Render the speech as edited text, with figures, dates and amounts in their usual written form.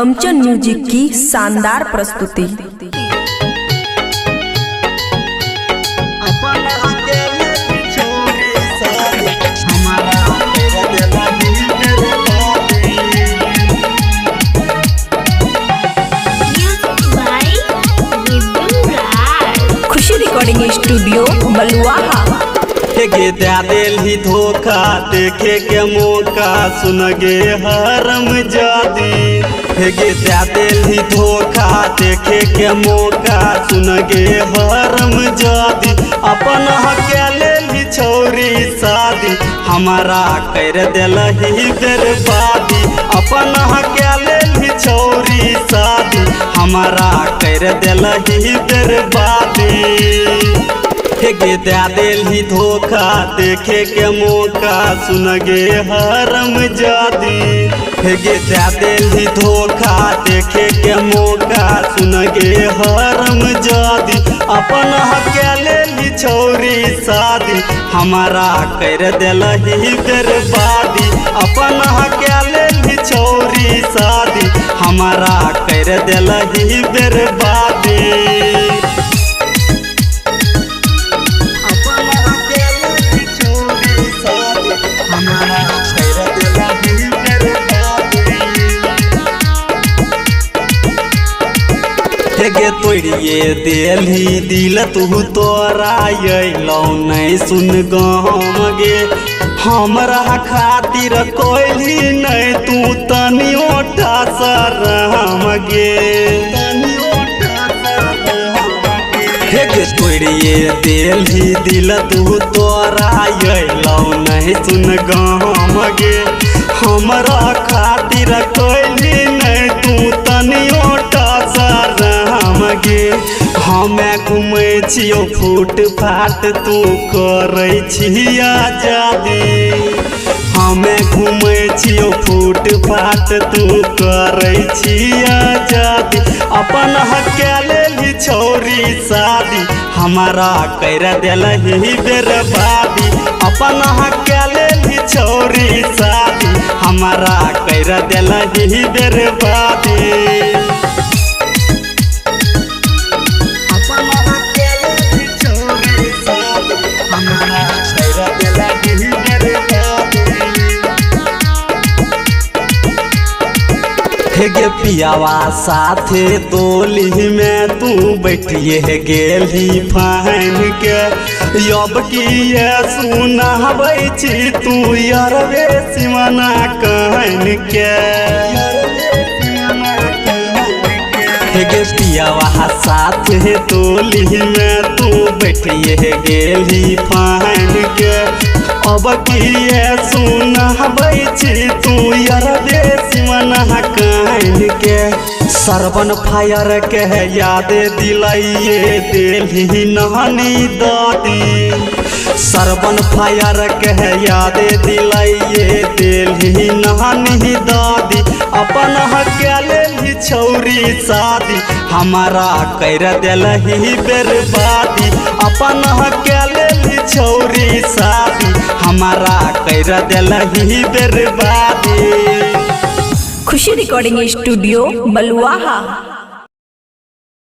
अमचन music की शानदार प्रस्तुति। खुशी रिकॉर्डिंग स्टूडियो बलुआहा। गे दिल ही धोखा देखे के मौका सुन गे हरम जादी। गे दिल ही धोखा देखे के मौका सुन गे हरम जादी। अपन हकेले ही छौरी शादी हमारा कर दिल ही बर्बादी। अपन हकेले ही छौरी शादी हमारा कर दिल ही बर्बादी। गे दिल ही धोखा देखे के मौका सुन गे हरम जादी। गे दिल ही धोखा देखे के मौका सुन गे हरम जादी। अपन हकेले ही छौरी शादी हमारा कर दिल ही बर्बादी। अपन हकेले ही छौरी शादी हमारा कर दिल ही बर्बादी। गे तोड़िए दिल ही दिल तू तोरा अलो नहीं सुन गम गे। हमरा खातिर कोई नहीं तू तनियो ठसरम गे। गे तोड़िए दिल ही दिल तू तोरा अलो नहीं सुन गम गे। हमरा खातिर कोई नहीं तू तनियो गे। हमें घूमे छियो फूट फाट तू करे छिया आजादी। हमें घूमे छियो फूट फाट तू करे छिया आजादी। अपन हकेले ही छौरी शादी हमारा कर दिल ही बर्बादी। अपन हकेले ही छौरी शादी हमारा कर दिल ही बर्बादी। गे पियावा साथे दोली में तू बैठिए गेली फान के। अब की सुनाबै छी तू यारवे सिमना कहन के। गे पियावा साथे दोली में तू बैठिए गेली फान के। अब की सुनाबै छी तू यारवे सिमना कहन के। सरवन फायर के याद दिलाइए दिल ही नहनी दादी। सरवन फायर के याद दिलाइए दिल ही नहनी दादी। अपन हकेले ही छौरी शादी हमारा कर दिल ही बर्बादी। अपन हकेले ही छौरी शादी हमारा कर दिल ही बर्बादी। खुशी रिकॉर्डिंग स्टूडियो बलुआहा।